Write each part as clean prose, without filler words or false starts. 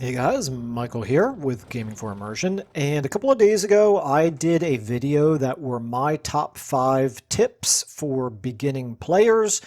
Hey guys, Michael here with Gaming For Immersion, and a couple of days ago I did a video that were my top 5 tips for beginning players,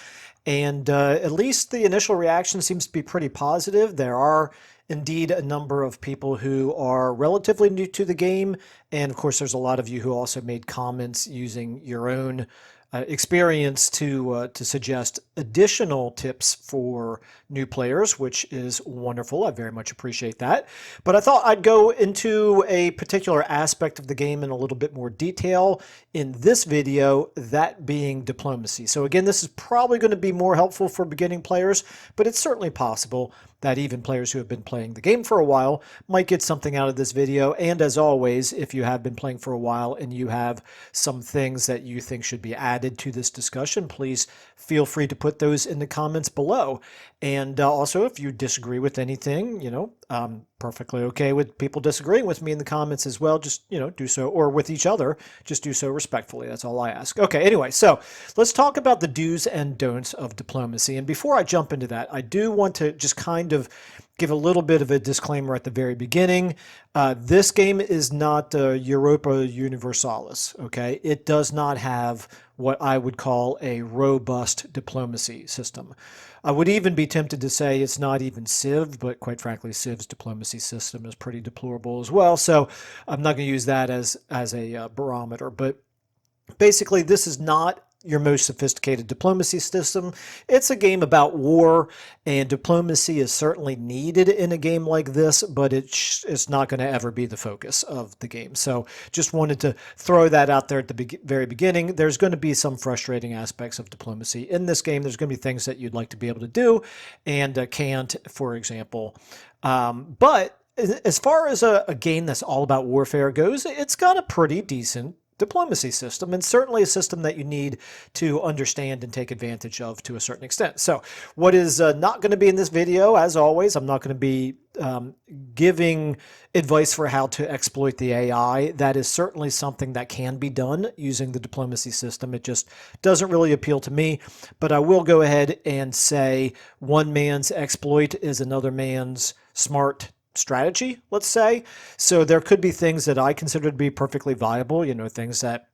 and at least the initial reaction seems to be pretty positive. There are indeed a number of people who are relatively new to the game, and of course there's a lot of you who also made comments using your own experience to suggest additional tips for new players, which is wonderful. I very much appreciate that. But I thought I'd go into a particular aspect of the game in a little bit more detail in this video, that being diplomacy. So again, this is probably going to be more helpful for beginning players, but it's certainly possible that even players who have been playing the game for a while might get something out of this video. And as always, if you have been playing for a while and you have some things that you think should be added to this discussion, please feel free to put those in the comments below. And also, if you disagree with anything, I'm perfectly okay with people disagreeing with me in the comments as well. Just, do so, or with each other, just do so respectfully. That's all I ask. Okay, anyway, so let's talk about the do's and don'ts of diplomacy. And before I jump into that, I do want to just kind of give a little bit of a disclaimer at the very beginning. This game is not Europa Universalis, okay? It does not have what I would call a robust diplomacy system. I would even be tempted to say it's not even Civ, but quite frankly, Civ's diplomacy system is pretty deplorable as well. So I'm not going to use that as a barometer. But basically, this is not your most sophisticated diplomacy system. It's a game about war, and diplomacy is certainly needed in a game like this, but it's not going to ever be the focus of the game. So just wanted to throw that out there at the very beginning. There's going to be some frustrating aspects of diplomacy in this game. There's going to be things that you'd like to be able to do and can't, for example. But as far as a game that's all about warfare goes, it's got a pretty decent diplomacy system, and certainly a system that you need to understand and take advantage of to a certain extent. So what is not going to be in this video, as always, I'm not going to be giving advice for how to exploit the AI. That is certainly something that can be done using the diplomacy system. It just doesn't really appeal to me, but I will go ahead and say one man's exploit is another man's smart strategy, let's say. So there could be things that I consider to be perfectly viable, things that,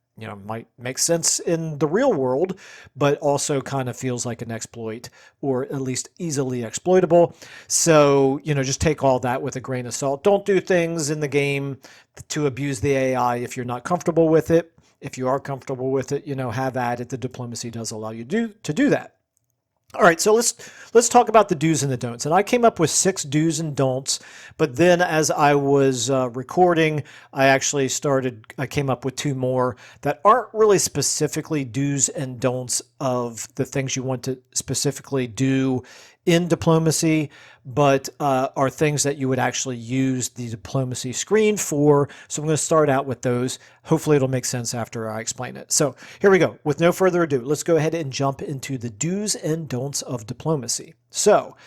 might make sense in the real world, but also kind of feels like an exploit or at least easily exploitable. So, just take all that with a grain of salt. Don't do things in the game to abuse the AI if you're not comfortable with it. If you are comfortable with it, have at it. The diplomacy does allow you to do that. All right, so let's talk about the do's and the don'ts. And I came up with 6 do's and don'ts, but then as I was recording, I came up with 2 more that aren't really specifically do's and don'ts of the things you want to specifically do in diplomacy, but are things that you would actually use the diplomacy screen for. So I'm going to start out with those. Hopefully it'll make sense after I explain it. So here we go. With no further ado, let's go ahead and jump into the do's and don'ts of diplomacy. So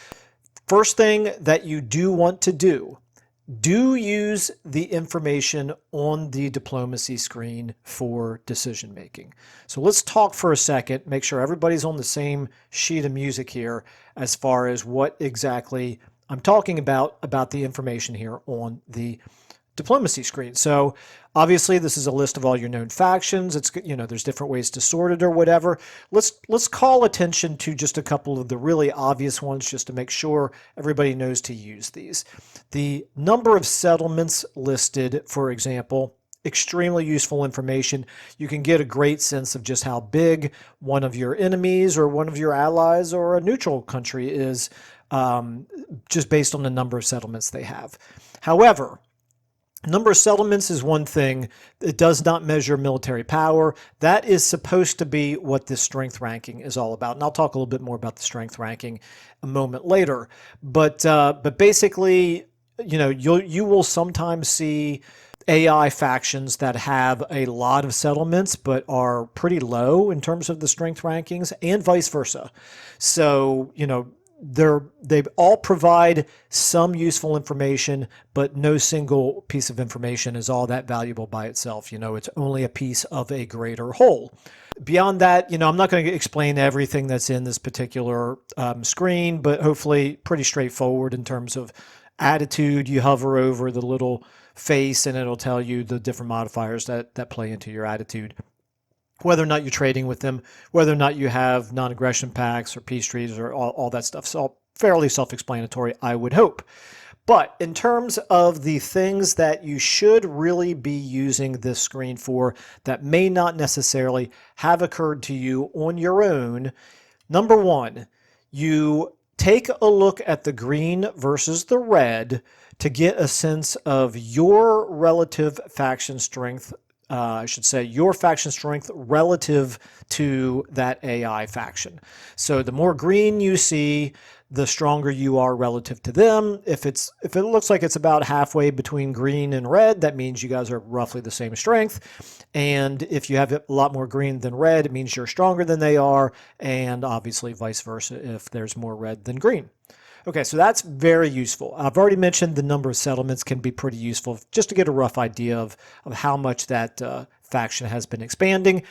first thing that you do want to do use the information on the diplomacy screen for decision making. So let's talk for a second, make sure everybody's on the same sheet of music here as far as what exactly I'm talking about the information here on the diplomacy screen. So obviously this is a list of all your known factions. It's, there's different ways to sort it or whatever. Let's call attention to just a couple of the really obvious ones just to make sure everybody knows to use these. The number of settlements listed, for example, extremely useful information. You can get a great sense of just how big one of your enemies or one of your allies or a neutral country is, just based on the number of settlements they have. However, number of settlements is one thing. It does not measure military power. That is supposed to be what this strength ranking is all about. And I'll talk a little bit more about the strength ranking a moment later. But basically, you will sometimes see AI factions that have a lot of settlements but are pretty low in terms of the strength rankings, and vice versa. So, they all provide some useful information, but no single piece of information is all that valuable by itself. It's only a piece of a greater whole. Beyond that, I'm not going to explain everything that's in this particular screen, but hopefully pretty straightforward in terms of attitude, you hover over the little face and it'll tell you the different modifiers that play into your attitude. Whether or not you're trading with them, whether or not you have non-aggression packs or peace treaties or all that stuff. So fairly self-explanatory, I would hope. But in terms of the things that you should really be using this screen for that may not necessarily have occurred to you on your own, number one, you take a look at the green versus the red to get a sense of your relative faction strength. I should say your faction strength relative to that AI faction. So the more green you see, the stronger you are relative to them. If it looks like it's about halfway between green and red, that means you guys are roughly the same strength. And if you have a lot more green than red, it means you're stronger than they are, and obviously vice versa if there's more red than green. Okay, so that's very useful. I've already mentioned the number of settlements can be pretty useful just to get a rough idea of how much that faction has been expanding.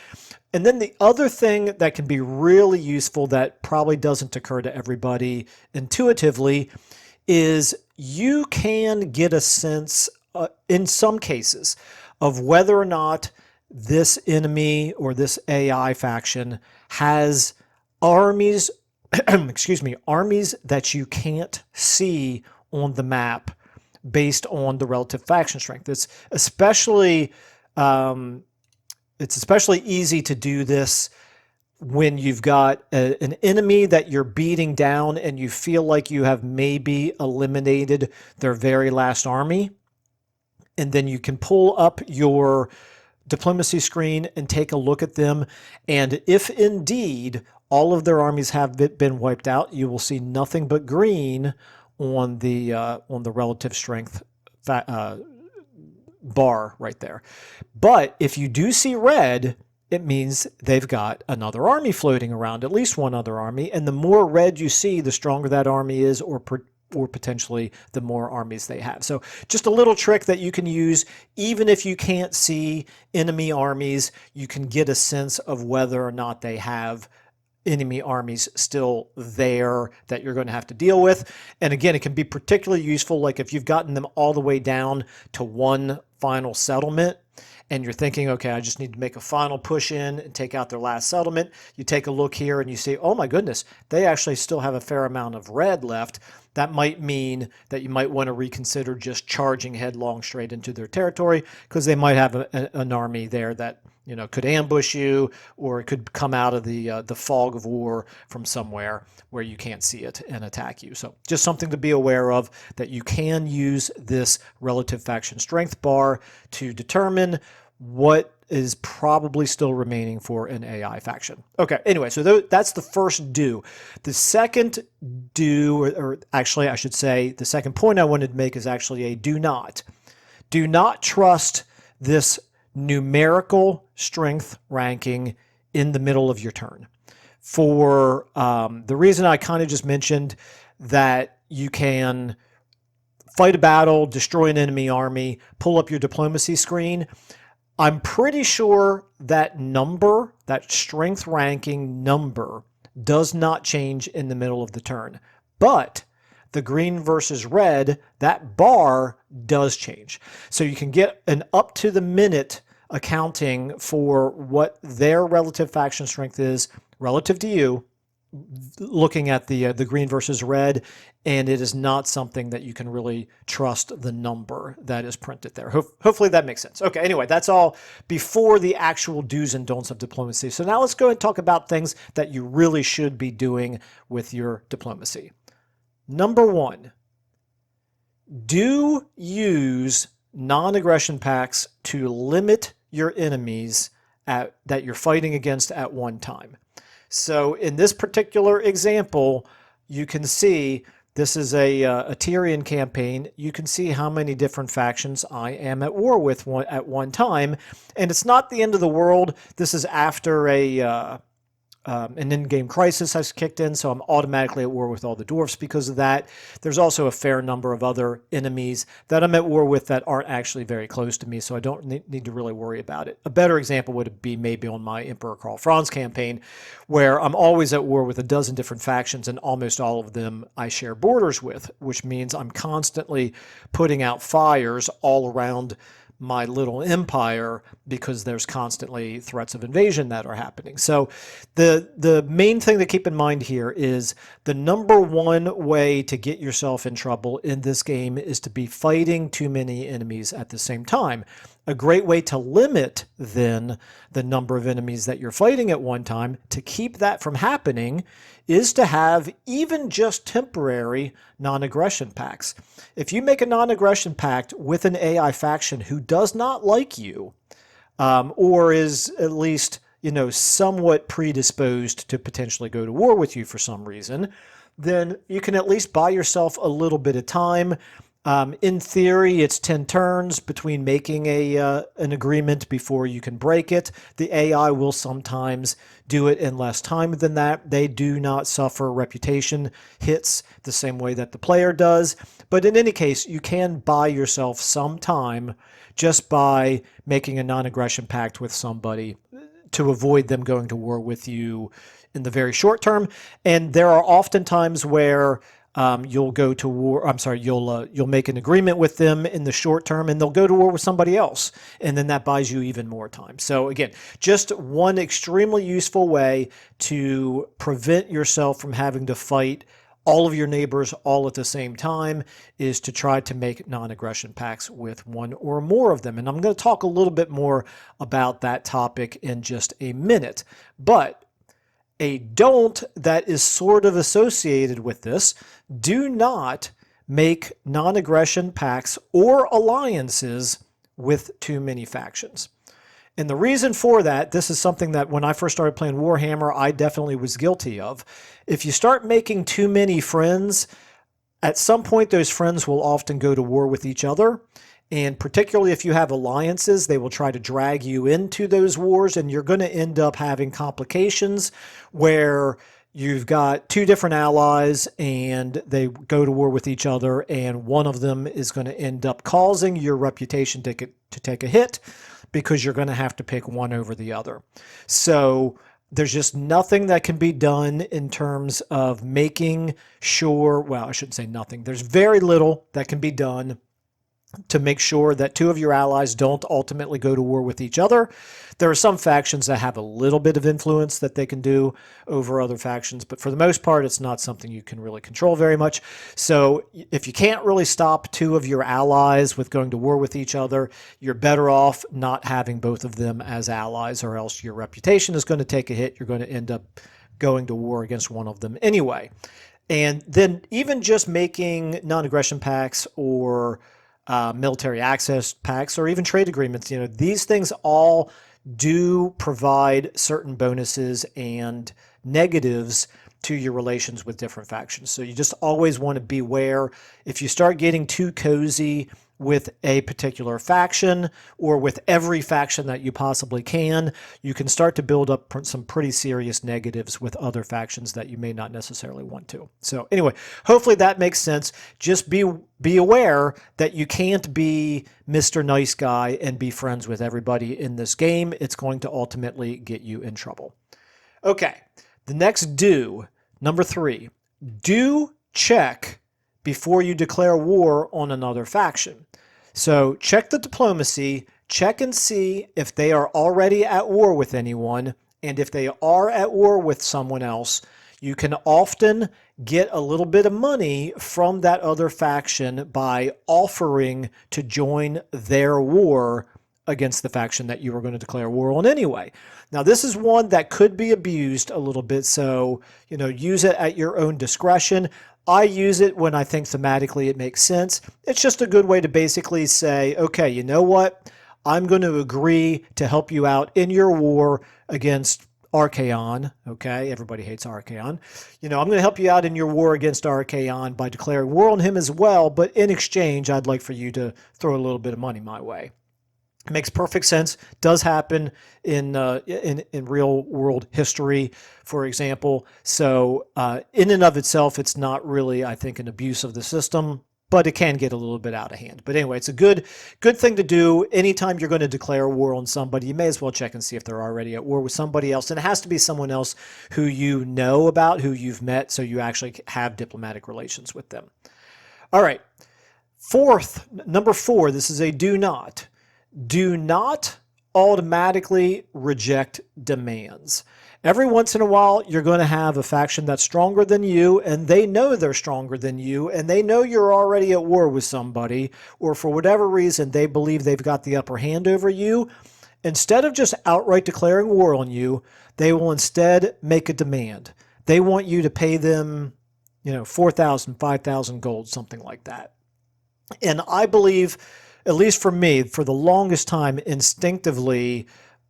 And then the other thing that can be really useful that probably doesn't occur to everybody intuitively is you can get a sense, in some cases, of whether or not this enemy or this AI faction has armies armies that you can't see on the map based on the relative faction strength. It's especially easy to do this when you've got an enemy that you're beating down and you feel like you have maybe eliminated their very last army. And then you can pull up your diplomacy screen and take a look at them. And if indeed all of their armies have been wiped out, you will see nothing but green on the relative strength bar right there. But if you do see red, it means they've got another army floating around, at least one other army. And the more red you see, the stronger that army is, or potentially the more armies they have. So just a little trick that you can use. Even if you can't see enemy armies, you can get a sense of whether or not they have enemy armies still there that you're going to have to deal with. And again, it can be particularly useful, like if you've gotten them all the way down to one final settlement and you're thinking, okay, I just need to make a final push in and take out their last settlement. You take a look here and you see, oh my goodness, they actually still have a fair amount of red left. That might mean that you might want to reconsider just charging headlong straight into their territory, because they might have an army there that could ambush you, or it could come out of the fog of war from somewhere where you can't see it and attack you. So just something to be aware of, that you can use this relative faction strength bar to determine what is probably still remaining for an AI faction. Okay, anyway, so that's the first do. The second do, or actually I should say the second point I wanted to make is actually a do not. Do not trust this numerical strength ranking in the middle of your turn. For the reason I kind of just mentioned, that you can fight a battle, destroy an enemy army, pull up your diplomacy screen. I'm pretty sure that number, that strength ranking number, does not change in the middle of the turn. But the green versus red, that bar does change. So you can get an up to the minute accounting for what their relative faction strength is relative to you, looking at the green versus red, and it is not something that you can really trust the number that is printed there. Hopefully that makes sense. Okay, anyway, that's all before the actual do's and don'ts of diplomacy. So now let's go and talk about things that you really should be doing with your diplomacy. Number one, do use non-aggression packs to limit your enemies that you're fighting against at one time. So in this particular example, you can see this is a Tyrian campaign. You can see how many different factions I am at war with at one time, and it's not the end of the world. This is after a an in-game crisis has kicked in, so I'm automatically at war with all the dwarfs because of that. There's also a fair number of other enemies that I'm at war with that aren't actually very close to me, so I don't need to really worry about it. A better example would be maybe on my Emperor Karl Franz campaign, where I'm always at war with a dozen different factions, and almost all of them I share borders with, which means I'm constantly putting out fires all around my little empire because there's constantly threats of invasion that are happening. So the main thing to keep in mind here is the number one way to get yourself in trouble in this game is to be fighting too many enemies at the same time. A great way to limit then the number of enemies that you're fighting at one time to keep that from happening is to have even just temporary non-aggression pacts. If you make a non-aggression pact with an AI faction who does not like you, or is at least, somewhat predisposed to potentially go to war with you for some reason, then you can at least buy yourself a little bit of time. In theory, it's 10 turns between making an agreement before you can break it. The AI will sometimes do it in less time than that. They do not suffer reputation hits the same way that the player does. But in any case, you can buy yourself some time just by making a non-aggression pact with somebody to avoid them going to war with you in the very short term. And there are often times where you'll go to war. I'm sorry, you'll make an agreement with them in the short term, and they'll go to war with somebody else, and then that buys you even more time. So again, just one extremely useful way to prevent yourself from having to fight all of your neighbors all at the same time is to try to make non-aggression pacts with one or more of them. And I'm going to talk a little bit more about that topic in just a minute. But a don't that is sort of associated with this: do not make non-aggression pacts or alliances with too many factions. And the reason for that, this is something that when I first started playing Warhammer, I definitely was guilty of. If you start making too many friends, at some point those friends will often go to war with each other. And particularly if you have alliances, they will try to drag you into those wars, and you're going to end up having complications where you've got two different allies and they go to war with each other, and one of them is going to end up causing your reputation to take a hit because you're going to have to pick one over the other. So there's just nothing that can be done in terms of making sure, well, I shouldn't say nothing. There's very little that can be done to make sure that two of your allies don't ultimately go to war with each other. There are some factions that have a little bit of influence that they can do over other factions, but for the most part, it's not something you can really control very much. So if you can't really stop two of your allies with going to war with each other, you're better off not having both of them as allies, or else your reputation is going to take a hit. You're going to end up going to war against one of them anyway. And then even just making non-aggression pacts or military access pacts or even trade agreements, these things all do provide certain bonuses and negatives to your relations with different factions. So you just always want to beware. If you start getting too cozy with a particular faction or with every faction that you possibly can, you can start to build up some pretty serious negatives with other factions that you may not necessarily want to. So anyway, hopefully that makes sense. Just be aware that you can't be Mr. Nice Guy and be friends with everybody in this game. It's going to ultimately get you in trouble. Okay, the next do, number 3, do check before you declare war on another faction. So check the diplomacy, check and see if they are already at war with anyone, and if they are at war with someone else, you can often get a little bit of money from that other faction by offering to join their war against the faction that you were going to declare war on anyway. Now, this is one that could be abused a little bit, so use it at your own discretion. I use it when I think thematically it makes sense. It's just a good way to basically say, okay, you know what? I'm going to agree to help you out in your war against Archaon. Okay, everybody hates Archaon. I'm going to help you out in your war against Archaon by declaring war on him as well, but in exchange, I'd like for you to throw a little bit of money my way. It makes perfect sense. Does happen in real world history, for example. So in and of itself, it's not really, I think, an abuse of the system, but it can get a little bit out of hand. But anyway, it's a good thing to do anytime you're going to declare war on somebody. You may as well check and see if they're already at war with somebody else, and it has to be someone else who you know about, who you've met, so you actually have diplomatic relations with them. All right. Number four. This is a do not. Do not automatically reject demands. Every once in a while, you're going to have a faction that's stronger than you, and they know they're stronger than you, and they know you're already at war with somebody, or for whatever reason, they believe they've got the upper hand over you. Instead of just outright declaring war on you, they will instead make a demand. They want you to pay them, 4,000, 5,000 gold, something like that. And I believe, at least for me, for the longest time, instinctively,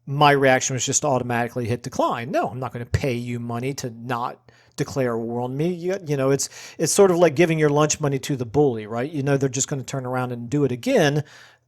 my reaction was just to automatically hit decline. No, I'm not going to pay you money to not declare war on me. It's sort of like giving your lunch money to the bully, right? They're just going to turn around and do it again,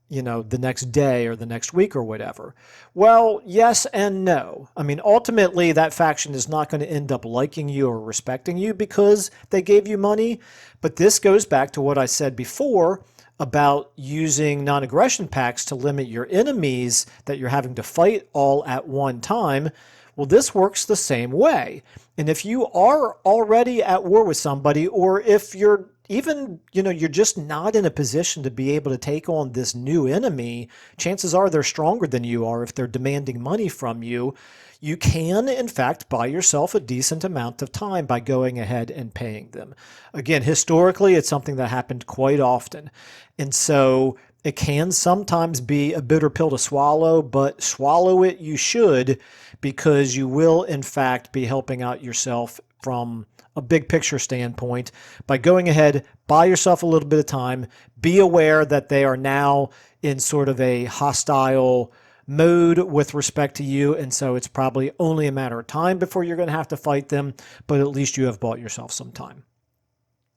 the next day or the next week or whatever. Well, yes and no. I mean, ultimately, that faction is not going to end up liking you or respecting you because they gave you money. But this goes back to what I said before about using non-aggression pacts to limit your enemies that you're having to fight all at one time. Well, this works the same way. And if you are already at war with somebody, or if you're even, you're just not in a position to be able to take on this new enemy, chances are they're stronger than you are if they're demanding money from you. You can, in fact, buy yourself a decent amount of time by going ahead and paying them. Again, historically, it's something that happened quite often. And so it can sometimes be a bitter pill to swallow, but swallow it you should, because you will, in fact, be helping out yourself from a big picture standpoint by going ahead, buy yourself a little bit of time, be aware that they are now in sort of a hostile mode with respect to you, and so it's probably only a matter of time before you're going to have to fight them, but at least you have bought yourself some time.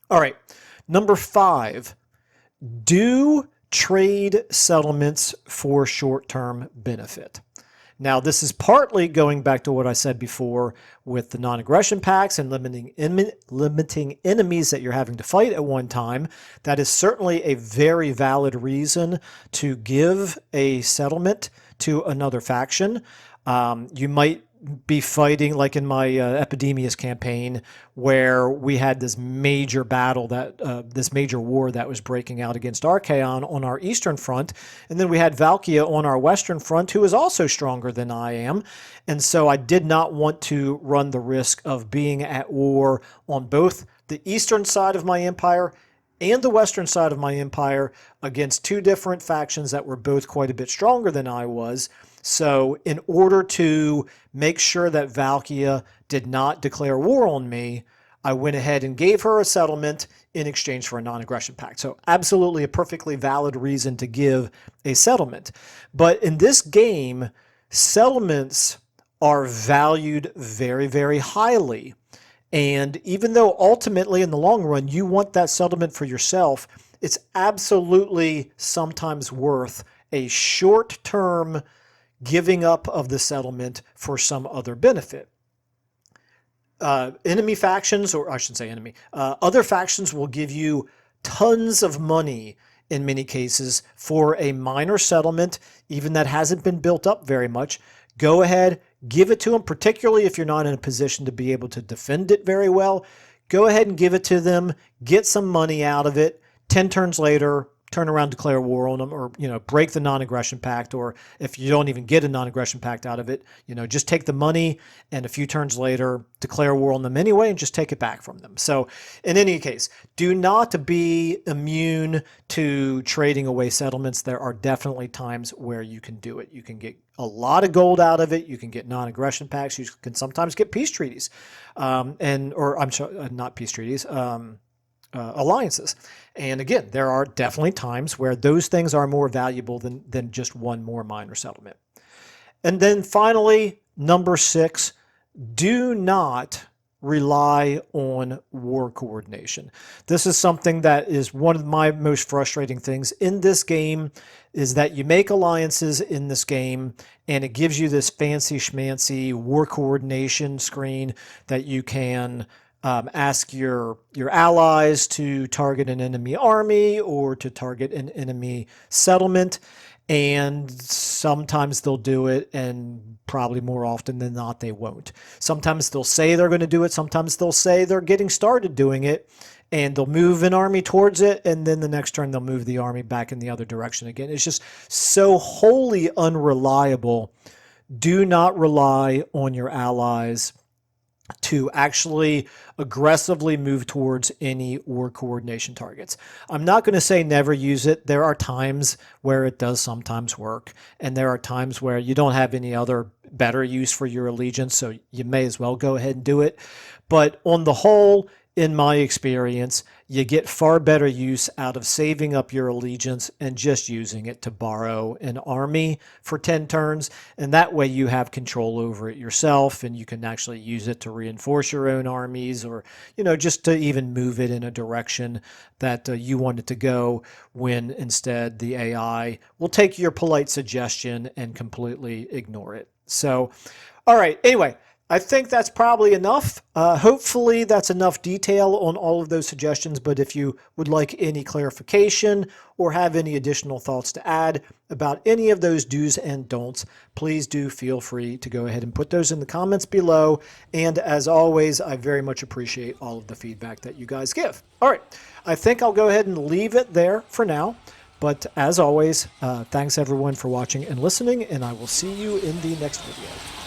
All right, number 5, do trade settlements for short-term benefit. Now, this is partly going back to what I said before with the non-aggression pacts and limiting enemies that you're having to fight at one time. That is certainly a very valid reason to give a settlement to another faction. You might be fighting, like in my Epidemius campaign, where we had this major battle, this major war that was breaking out against Archaon on our eastern front, and then we had Valkia on our western front, who is also stronger than I am, and so I did not want to run the risk of being at war on both the eastern side of my empire and the western side of my empire against two different factions that were both quite a bit stronger than I was. So in order to make sure that Valkia did not declare war on me, I went ahead and gave her a settlement in exchange for a non-aggression pact. So absolutely a perfectly valid reason to give a settlement. But in this game, settlements are valued very, very highly. And even though ultimately in the long run you want that settlement for yourself, it's absolutely sometimes worth a short-term giving up of the settlement for some other benefit. Enemy factions, or I shouldn't say enemy, other factions will give you tons of money in many cases for a minor settlement, even that hasn't been built up very much. Go ahead, give it to them, particularly if you're not in a position to be able to defend it very well. Go ahead and give it to them, get some money out of it. 10 turns later, turn around, declare war on them, or break the non-aggression pact, or if you don't even get a non-aggression pact out of it, just take the money and a few turns later declare war on them anyway and just take it back from them. So in any case, do not be immune to trading away settlements. There are definitely times where you can do it. You can get a lot of gold out of it. You can get non-aggression pacts. You can sometimes get peace treaties, not peace treaties, alliances. And again, there are definitely times where those things are more valuable than just one more minor settlement. And then finally, number 6, do not rely on war coordination. This is something that is one of my most frustrating things in this game, is that you make alliances in this game and it gives you this fancy schmancy war coordination screen that you can ask your allies to target an enemy army or to target an enemy settlement. And sometimes they'll do it, and probably more often than not, they won't. Sometimes they'll say they're going to do it. Sometimes they'll say they're getting started doing it, and they'll move an army towards it, and then the next turn they'll move the army back in the other direction again. It's just so wholly unreliable. Do not rely on your allies to actually aggressively move towards any war coordination targets. I'm not going to say never use it. There are times where it does sometimes work, and there are times where you don't have any other better use for your allegiance, so you may as well go ahead and do it. But on the whole, in my experience, you get far better use out of saving up your allegiance and just using it to borrow an army for 10 turns. And that way you have control over it yourself, and you can actually use it to reinforce your own armies, or, you know, just to even move it in a direction that you want it to go, when instead the AI will take your polite suggestion and completely ignore it. So, all right, anyway, I think that's probably enough. Hopefully that's enough detail on all of those suggestions, but if you would like any clarification or have any additional thoughts to add about any of those do's and don'ts, please do feel free to go ahead and put those in the comments below. And as always, I very much appreciate all of the feedback that you guys give. All right, I think I'll go ahead and leave it there for now. But as always, thanks everyone for watching and listening, and I will see you in the next video.